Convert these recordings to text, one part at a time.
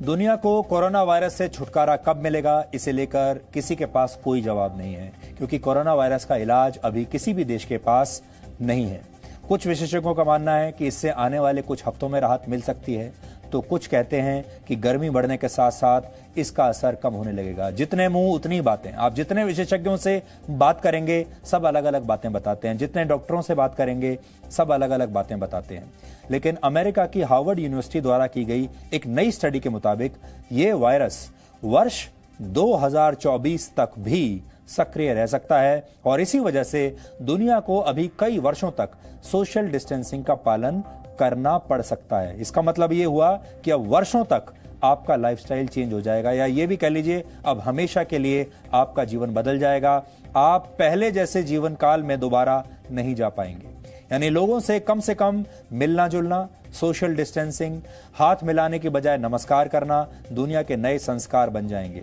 दुनिया को corona virus से छुटकारा कब मिलेगा, इसे लेकर किसी के पास कोई जवाब नहीं है, क्योंकि कोरोना वायरस का इलाज अभी किसी भी देश के पास नहीं है। कुछ विशेषज्ञों का मानना है कि इससे आने वाले कुछ हफ्तों में राहत मिल सकती है, तो कुछ कहते हैं कि गर्मी बढ़ने के साथ साथ इसका असर कम होने लगेगा। जितने मुंह उतनी बातें। आप जितने विशेषज्ञों से बात करेंगे सब अलग अलग बातें बताते हैं, जितने डॉक्टरों से बात करेंगे सब अलग अलग बातें बताते हैं। लेकिन अमेरिका की हार्वर्ड यूनिवर्सिटी द्वारा की गई एक नई स्टडी के मुताबिक ये वायरस वर्ष 2024 तक भी सक्रिय रह सकता है और इसी वजह से दुनिया को अभी कई वर्षों तक सोशल डिस्टेंसिंग का पालन करना पड़ सकता है। इसका मतलब ये हुआ कि अब वर्षों तक आपका लाइफस्टाइल चेंज हो जाएगा, या ये भी कह लीजिए अब हमेशा के लिए आपका जीवन बदल जाएगा। आप पहले जैसे जीवन काल में दोबारा नहीं जा पाएंगे। यानी लोगों से कम मिलना जुलना, सोशल डिस्टेंसिंग, हाथ मिलाने की बजाय नमस्कार करना दुनिया के नए संस्कार बन जाएंगे।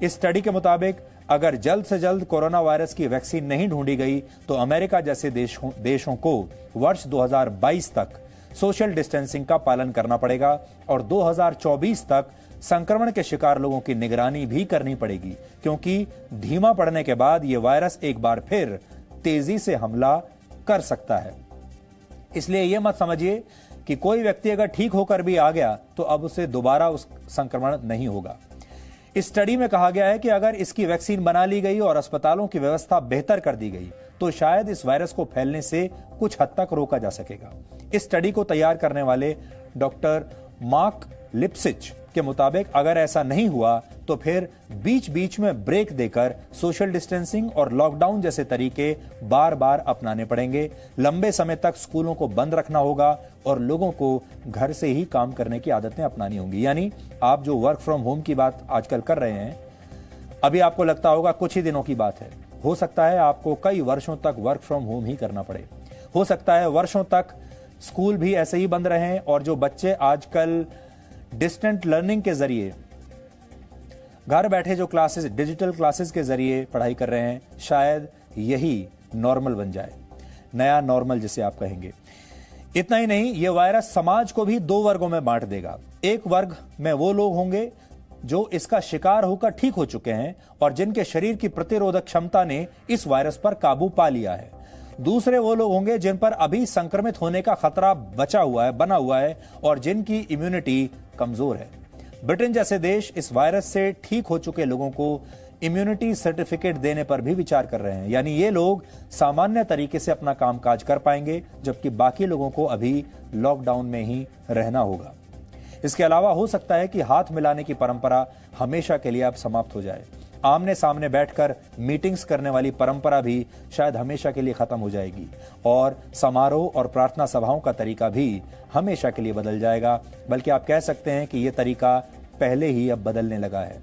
इस स्टडी के मुताबिक अगर जल्द से जल्द कोरोना वायरस की वैक्सीन नहीं ढूंढी गई तो अमेरिका जैसे देशों को वर्ष 2022 तक सोशल डिस्टेंसिंग का पालन करना पड़ेगा और 2024 तक संक्रमण के शिकार लोगों की निगरानी भी करनी पड़ेगी, क्योंकि धीमा पड़ने के बाद यह वायरस एक बार फिर तेजी से हमला कर सकता है। इसलिए यह मत समझिए कि कोई व्यक्ति अगर ठीक होकर भी आ गया तो अब उसे दोबारा उस संक्रमण नहीं होगा। इस स्टडी में कहा गया है कि अगर इसकी वैक्सीन बना ली गई और अस्पतालों की व्यवस्था बेहतर कर दी गई तो शायद इस वायरस को फैलने से कुछ हद तक रोका जा सकेगा। इस स्टडी को तैयार करने वाले डॉक्टर मार्क लिप्सिच के मुताबिक अगर ऐसा नहीं हुआ तो फिर बीच बीच में ब्रेक देकर सोशल डिस्टेंसिंग और लॉकडाउन जैसे तरीके बार बार अपनाने पड़ेंगे। लंबे समय तक स्कूलों को बंद रखना होगा और लोगों को घर से ही काम करने की आदतें अपनानी होंगी। यानी आप जो वर्क फ्रॉम होम की बात आजकल कर रहे हैं, अभी आपको लगता होगा कुछ ही दिनों की बात है, हो सकता है आपको कई वर्षों तक वर्क फ्रॉम होम ही करना पड़े। हो सकता है वर्षों तक स्कूल भी ऐसे ही बंद रहें और जो बच्चे आजकल डिस्टेंट लर्निंग के जरिए घर बैठे जो क्लासेस, डिजिटल क्लासेस के जरिए पढ़ाई कर रहे हैं, शायद यही नॉर्मल बन जाए, नया नॉर्मल जिसे आप कहेंगे। इतना ही नहीं, यह वायरस समाज को भी दो वर्गों में बांट देगा। एक वर्ग में वो लोग होंगे जो इसका शिकार होकर ठीक हो चुके हैं और जिनके शरीर की प्रतिरोधक क्षमता ने इस वायरस पर काबू पा लिया है। दूसरे वो लोग होंगे जिन पर अभी संक्रमित होने का खतरा बना हुआ है और जिनकी इम्यूनिटी कमजोर है। ब्रिटेन जैसे देश इस वायरस से ठीक हो चुके लोगों को इम्यूनिटी सर्टिफिकेट देने पर भी विचार कर रहे हैं। यानी ये लोग सामान्य तरीके से अपना कामकाज कर पाएंगे, जबकि बाकी लोगों को अभी लॉकडाउन में ही रहना होगा। इसके अलावा हो सकता है कि हाथ मिलाने की परंपरा हमेशा के लिए अब समाप्त हो जाए। आमने सामने बैठकर मीटिंग्स करने वाली परंपरा भी शायद हमेशा के लिए खत्म हो जाएगी और समारोह और प्रार्थना सभाओं का तरीका भी हमेशा के लिए बदल जाएगा। बल्कि आप कह सकते हैं कि यह तरीका पहले ही अब बदलने लगा है।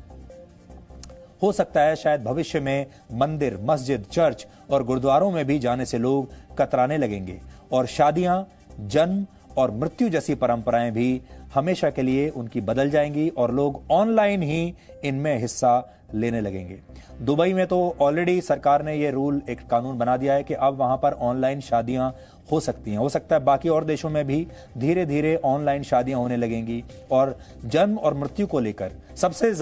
हो सकता है शायद भविष्य में मंदिर, मस्जिद, चर्च और गुरुद्वारों में भी जाने से लोग कतराने लगेंगे और शादियां, जन्म और मृत्यु जैसी परंपराएं भी हमेशा के लिए उनकी बदल जाएंगी और लोग ऑनलाइन ही इनमें हिस्सा लेने लगेंगे। दुबई में तो ऑलरेडी सरकार ने यह रूल, एक कानून बना दिया है कि अब वहां पर ऑनलाइन शादियां हो सकती हैं। हो सकता है बाकी और देशों में भी धीरे धीरे ऑनलाइन शादियां होने लगेंगी और जन्म और मृत्यु को लेकर सबसे